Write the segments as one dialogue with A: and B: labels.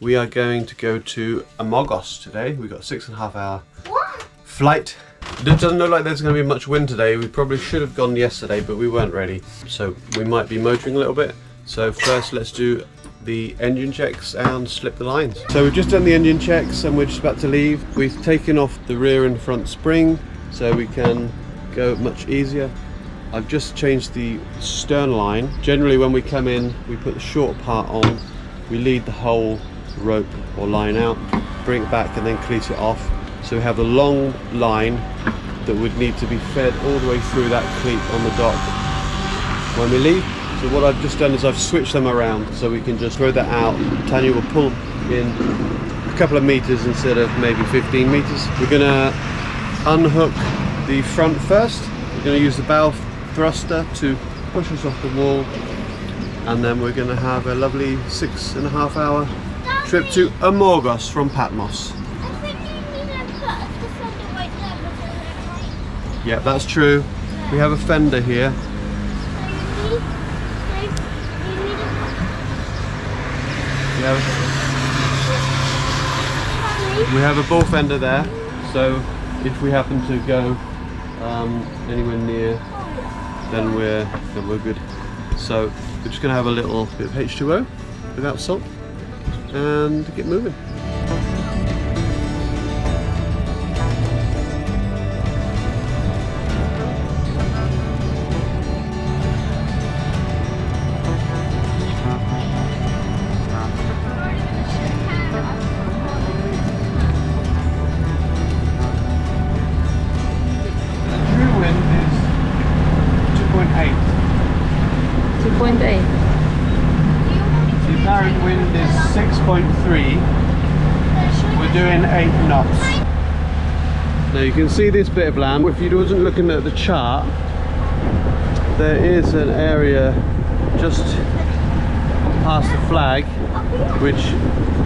A: We are going to go to Amorgos today. We've got a 6.5 hour flight. It doesn't look like there's going to be much wind today. We probably should have gone yesterday, but we weren't ready. So we might be motoring a little bit. So first let's do the engine checks and slip the lines. So we've just done the engine checks and we're just about to leave. We've taken off the rear and front spring so we can go much easier. I've just changed the stern line. Generally when we come in, we put the short part on, we lead the whole rope or line out, bring it back and then cleat it off. So we have a long line that would need to be fed all the way through that cleat on the dock when we leave. So what I've just done is I've switched them around so we can just throw that out. Tanya will pull in a couple of meters instead of maybe 15 meters. We're going to unhook the front first. We're going to use the bow thruster to push us off the wall, and then we're going to have a lovely 6.5 hour trip to Amorgos from Patmos. Yeah, that's true. We have a fender here. We have a ball fender there, so if we happen to go anywhere near, then we're good. So we're just going to have a little bit of H2O without salt and get moving.
B: The apparent wind is 6.3. We're doing 8 knots.
A: Now you can see this bit of land. If you wasn't looking at the chart, there is an area just past the flag which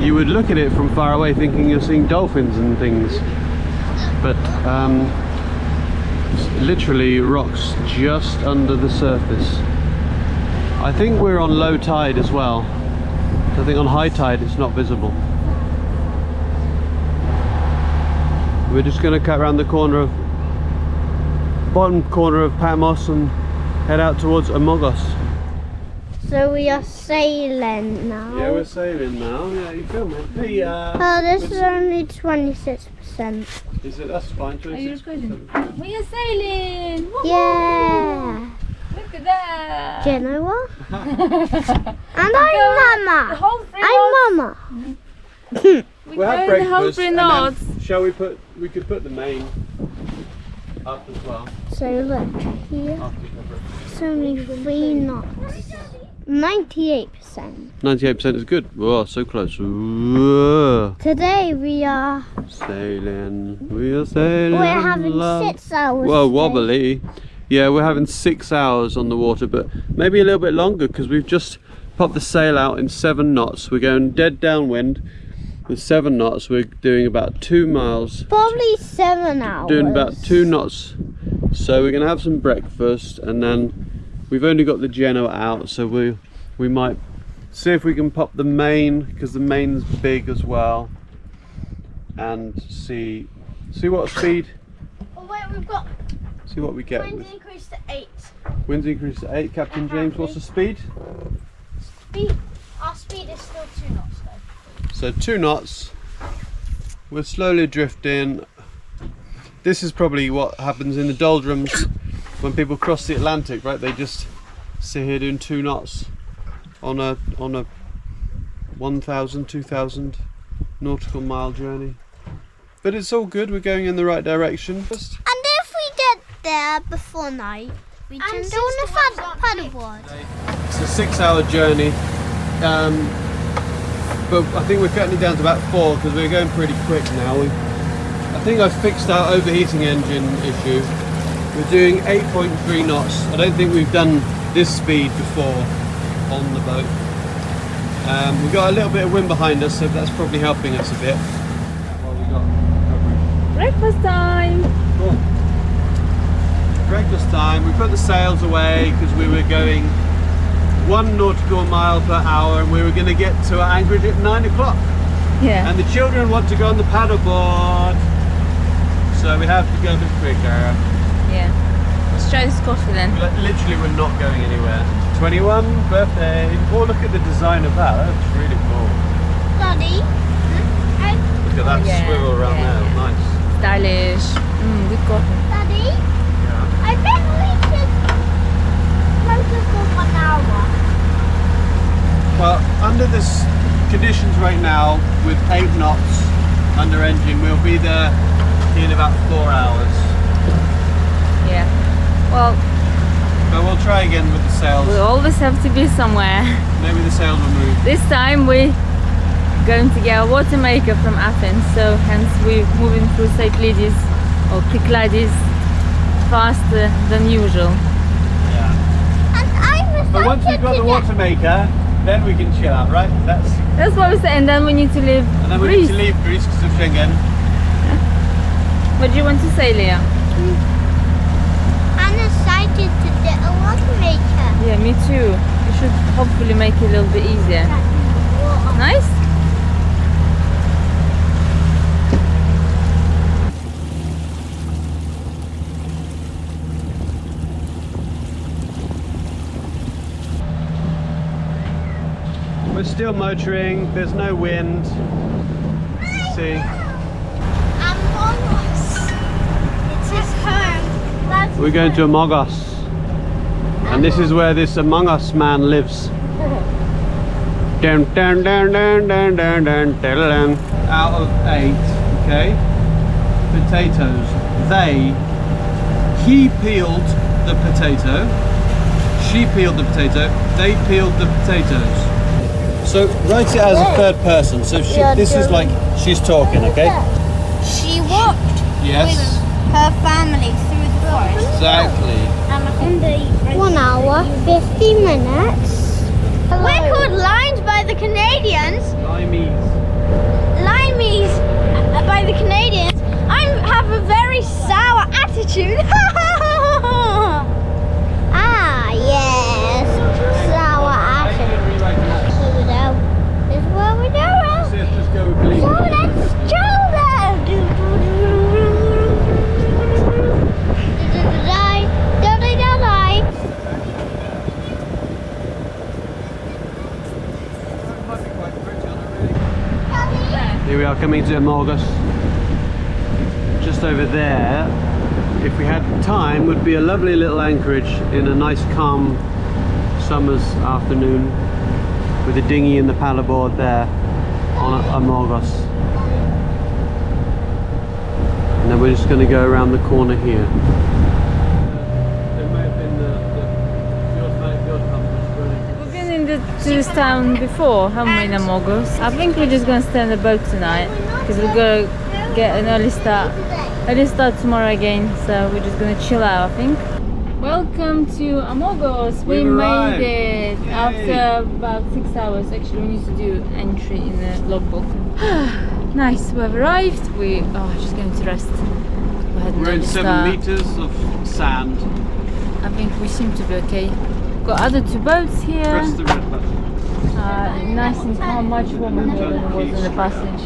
A: you would look at it from far away thinking you're seeing dolphins and things, but literally rocks just under the surface. I think we're on low tide as well. I think on high tide it's not visible. We're just going to cut around the bottom corner of Patmos and head out towards Amorgos.
C: So we are sailing now.
A: Yeah, we're sailing now. Yeah, you filming? Hey,
C: oh, this is only 26%.
A: Is it? That's fine. 26%.
D: We are sailing! Woohoo!
C: Yeah!
D: Look at that!
C: Do you know what? And I'm Mama!
D: The whole 3
C: I'm Mama!
A: We'll have
D: the whole
A: breakfast
D: 3
A: and
D: knots.
A: then shall we put? We could put the main up as well.
C: So look here.
A: After we have breakfast.
C: It's only 3 knots. 98%.
A: 98% is good. Whoa, so close. Whoa.
C: Today we are
A: Sailing. We are sailing.
C: we're having 6 hours.
A: Whoa,
C: today.
A: wobbly. Yeah, we're having 6 hours on the water, but maybe a little bit longer because we've just popped the sail out in 7 knots. We're going dead downwind with 7 knots. We're doing about 2 miles.
C: Probably 7 hours.
A: Doing about 2 knots. So we're gonna have some breakfast, and then we've only got the Genoa out, so we might see if we can pop the main, because the main's big as well, and see what speed.
C: Oh wait, we've got
A: See what we get.
C: winds increased to 8.
A: Winds increased to 8. Captain James, what's the speed?
C: Our speed is still 2 knots though.
A: So 2 knots. We're slowly drifting. This is probably what happens in the doldrums when people cross the Atlantic, right? They just sit here doing 2 knots on a 1,000, 2,000 nautical mile journey. But it's all good. We're going in the right direction.
C: And if we get there before night, we can do on the paddleboard.
A: It's a 6 hour journey, but I think we're cutting it down to about 4 because we're going pretty quick now. I think I've fixed our overheating engine issue. We're doing 8.3 knots. I don't think we've done this speed before on the boat. We've got a little bit of wind behind us, so that's probably helping us a bit. What have we got?
D: Breakfast time!
A: Cool. Breakfast time. We put the sails away because we were going 1 nautical mile per hour and we were going to get to our anchorage at 9 o'clock.
D: Yeah.
B: And the children want to go on the paddleboard. So we have to go a bit quicker.
D: Yeah. Let's try this coffee then.
B: Literally, we're not going anywhere. 21 birthday. Oh, look at the design of that. That's really cool.
C: Daddy,
B: Look at that
D: yeah,
B: swivel around
D: yeah,
B: there.
D: yeah.
B: Nice.
D: Stylish. Good coffee.
C: Daddy,
B: Yeah.
C: I bet we should motor for 1 hour.
B: Well, under this conditions right now, with 8 knots under engine, we'll be there in about 4 hours.
D: Yeah. Well,
B: But we'll try again with the sails.
D: we always have to be somewhere.
B: Maybe the sails will move.
D: This time we going to get a water maker from Athens, so hence we're moving through Cyclades or Cyclades faster than usual.
B: Yeah.
C: And I'm
B: But once we've got the water maker, then we can chill out, right?
D: That's what we said, and then we need to leave
B: And then we
D: Greece.
B: need to leave Greece because of Schengen.
D: What do you want to say, Leah?
C: I'm excited to get a water maker.
D: Yeah, me too. You should hopefully make it a little bit easier. Nice?
B: We're still motoring, there's no wind. See?
C: Amorgos. It's his home. That's
B: We're going to Amorgos. And this is where this Among Us man lives. Dun, dun, dun, dun, dun, dun, dun, dun, dun. Out of 8, okay? Potatoes. He peeled the potato. She peeled the potato. They peeled the potatoes. So write it as a third person. So this is like she's talking, okay?
C: She walked
B: Yes.
C: with her family through the forest.
B: Exactly.
C: 1 hour, 50 minutes. We're called limes by the Canadians.
B: Limeys.
C: Limeys by the Canadians. I have a very sour attitude. Ah, yes. Sour attitude. Here we go. This is where we're going.
B: Let's just go with Glee.
C: So let's go
B: Here we are coming to Amorgos. Just over there, if we had time, would be a lovely little anchorage in a nice calm summer's afternoon with a dinghy and the paddleboard there on Amorgos. And then we're just going to go around the corner here. There may have been
D: We've been to this town before, haven't we, in Amorgos? I think we're just going to stay on the boat tonight because we're going to get an early start. Early start tomorrow again, so we're just going to chill out, I think. Welcome to Amorgos. We
B: We've arrived.
D: made it after about 6 hours. Actually, we need to do entry in the logbook. Nice, we have arrived. We are just going to rest. We had an
B: We're in
D: early
B: 7
D: start.
B: meters of sand.
D: I think we seem to be okay. Got other 2 boats here.
B: Press the red button.
D: Nice and calm, much warmer here than it was in the passage.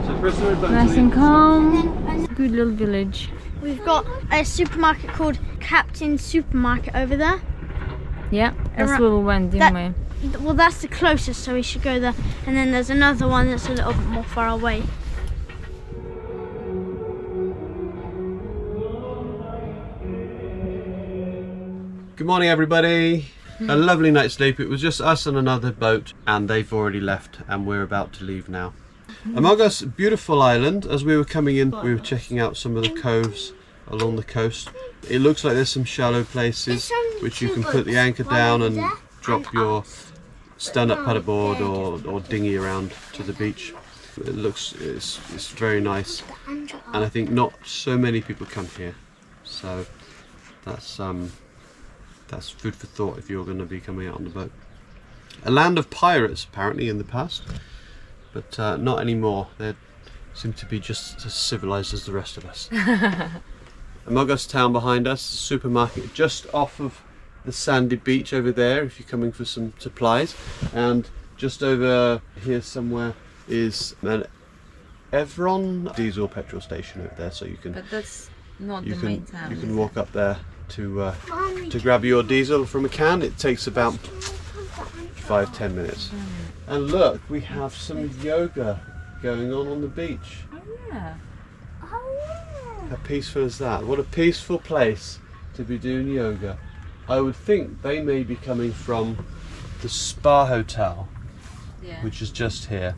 B: So press the red button.
D: Nice and calm. Good little village.
C: We've got a supermarket called Captain's Supermarket over there.
D: Yeah, that's
C: Around-
D: where we went, didn't we?
C: Well, that's the closest, so we should go there. And then there's another one that's a little bit more far away.
B: Good morning, everybody. A lovely night's sleep. It was just us and another boat, and they've already left, and we're about to leave now. Amorgos, beautiful island. As we were coming in, we were checking out some of the coves along the coast. It looks like there's some shallow places which you can put the anchor down and drop your stand-up paddleboard or dinghy around to the beach. It looks, it's very nice, and I think not so many people come here, so that's food for thought if you're going to be coming out on the boat. A land of pirates apparently in the past, but not anymore. They seem to be just as civilized as the rest of us. Amorgos town behind us, supermarket just off of the sandy beach over there if you're coming for some supplies, and just over here somewhere is an Evron diesel petrol station over there, so you can
D: But that's not the main town.
B: you can walk up there to grab your diesel from a can. It takes about 5-10 minutes. And look, we have some yoga going on the beach.
D: Oh yeah.
B: How peaceful is that? What a peaceful place to be doing yoga. I would think they may be coming from the spa hotel,
D: Yeah.
B: which is just here.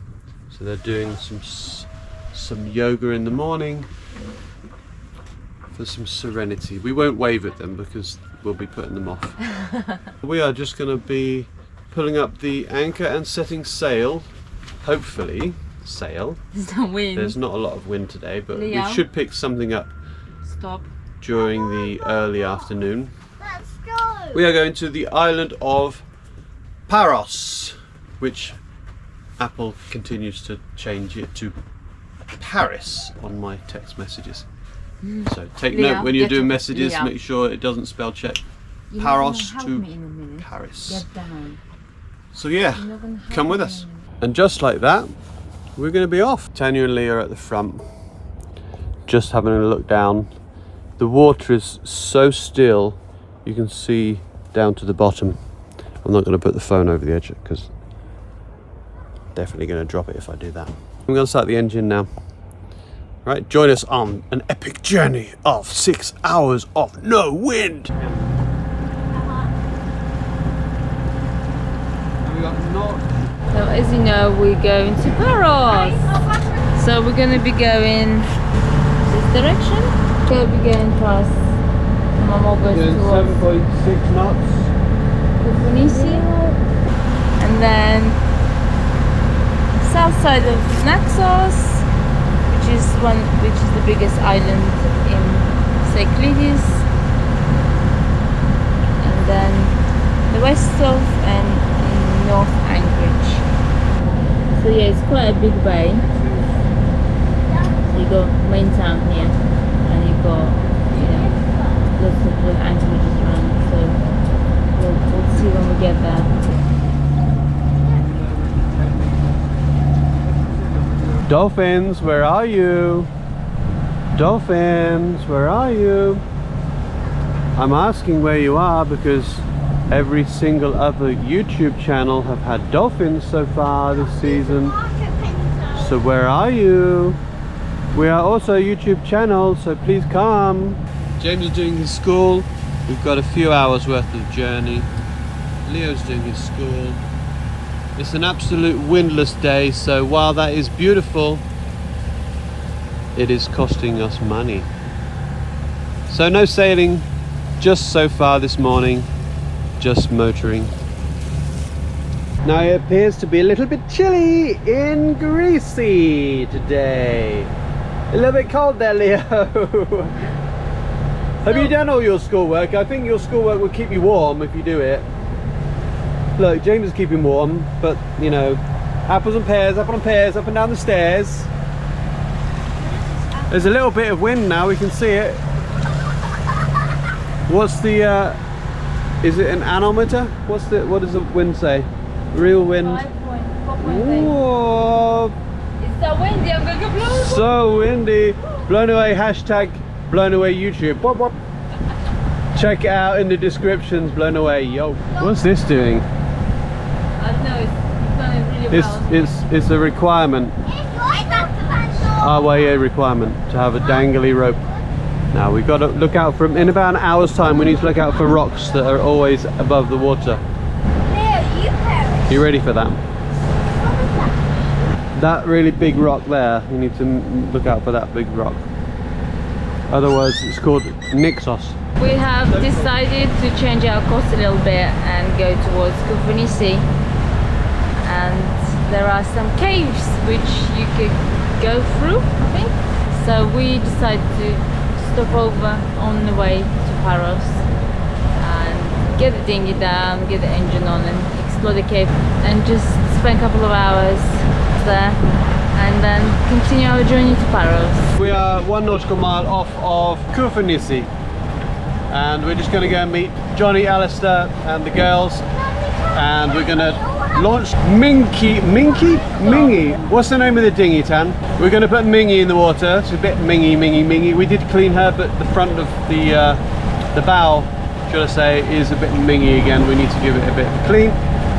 B: So they're doing some yoga in the morning for some serenity. We won't wave at them because we'll be putting them off. We are just going to be pulling up the anchor and setting sail. Hopefully, sail.
D: There's no wind.
B: There's not a lot of wind today, but
D: Leo?
B: we should pick something up
D: Stop.
B: during the early afternoon.
C: Let's go.
B: We are going to the island of Paros, which Apple continues to change it to Paris on my text messages. So take
D: Leo,
B: note when you're
D: get
B: doing
D: up.
B: messages,
D: Leo.
B: make sure it doesn't spell check.
D: You're
B: Paros
D: not
B: to
D: gonna help me in a minute.
B: Paris.
D: Get down.
B: So yeah,
D: You're not gonna help
B: come with
D: me
B: us.
D: in a minute.
B: And just like that, we're going to be off. Tanya and Leah are at the front, just having a look down. The water is so still, you can see down to the bottom. I'm not going to put the phone over the edge because definitely going to drop it if I do that. I'm going to start the engine now. Right, join us on an epic journey of 6 hours of no wind. We got north.
D: So as you know, we're going to Paros. So we're going to be going this direction. We'll be going past Amorgos
B: Doing
D: towards
B: 7.6 knots.
D: Koufinisi, and then south side of Naxos, which is the biggest island in Cyclades, and then the west of and north Anchorage. So yeah, it's quite a big bay. So you got main town here, and you got lots of little anchorages around. So we'll see when we get there.
B: Dolphins, where are you? Dolphins, where are you? I'm asking where you are because every single other YouTube channel have had dolphins so far this season. So where are you? We are also a YouTube channel, so please come. James is doing his school. We've got a few hours worth of journey. Leo's doing his school. It's an absolute windless day, so while that is beautiful, it is costing us money. So no sailing, just so far this morning, just motoring. Now it appears to be a little bit chilly in Greasy today. A little bit cold there, Leo. Have you done all your schoolwork? I think your schoolwork will keep you warm if you do it. Look, James is keeping warm, but you know, apples and pears, apple and pears, up and down the stairs. There's a little bit of wind now, we can see it. What's the, is it an anometer? What does the wind say? Real wind.
D: 5.4.
B: Whoa,
D: It's so windy, I'm gonna go blow.
B: so windy. Blown away, hashtag blown away YouTube. Wop, wop. Check it out in the descriptions, blown away, yo. What's this doing?
D: I don't know, it's going really well.
B: It's a requirement, RYA requirement, to have a dangly rope. Now we've got to look out for, in about an hour's time, we need to look out for rocks that are always above the water. You ready for that? That really big rock there, you need to look out for that big rock. Otherwise it's called Nixos.
D: We have decided to change our course a little bit and go towards Koufinisi, and there are some caves which you could go through, I think. So we decided to stop over on the way to Paros and get the dinghy down, get the engine on and explore the cave and just spend a couple of hours there and then continue our journey to Paros.
B: We are 1 nautical mile off of Koufinisi, and we're just going to go and meet Johnny, Alistair and the girls, and we're going to
A: launched Mingy. What's the name of the dinghy, Tan? We're going to put Mingy in the water. It's a bit Mingy. We did clean her, but the front of the bow, should I say, is a bit Mingy again. We need to give it a bit clean,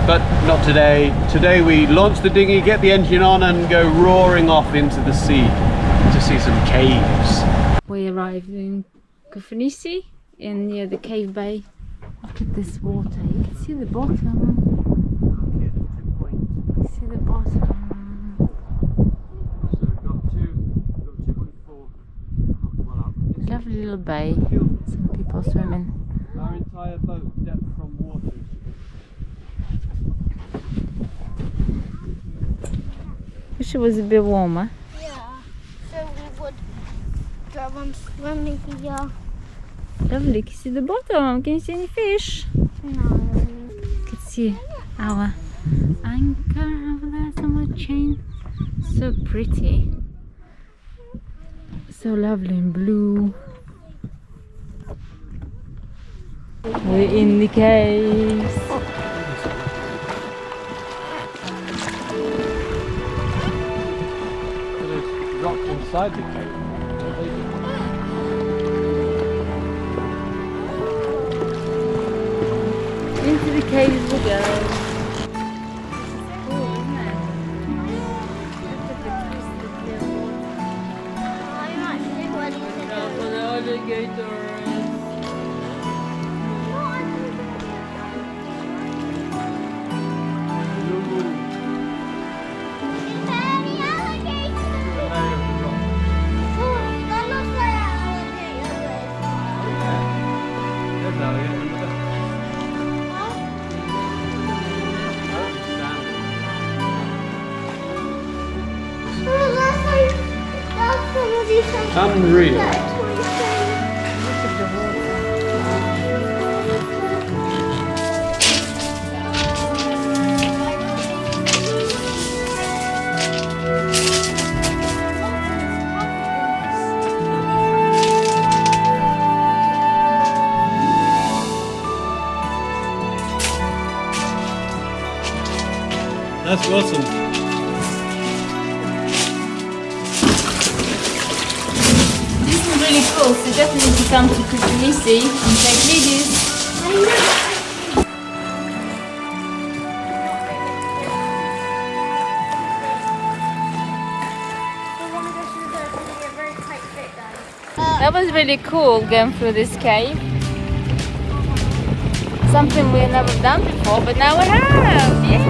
A: but not today. Today we launch the dinghy, get the engine on, and go roaring off into the sea to see some caves.
D: We arrived in Koufinisi, in near the cave bay. Look at this water. You can see the bottom. See the bottom.
A: So we've got 2.4.
D: Lovely little bay. Some people swimming.
A: Our entire boat depth from water.
D: Wish it was a bit warmer.
C: Yeah, so we would go on swimming here.
D: Lovely. Can you see the bottom? Can you see any fish?
C: No.
D: You can see our anchor over there, somewhere chain. So pretty. So lovely in blue. We're in the caves.
A: There's rock inside the cave.
D: Into the caves we go.
C: I'm actually ready to go.
D: For the alligators.
C: Daddy, alligator. Oh, that looks like an alligator.
A: Unreal. That's awesome.
D: This is really cool, so definitely if you come to Koufinisi and take videos. That was really cool going through this cave. Something we've never done before, but now we have! Yay!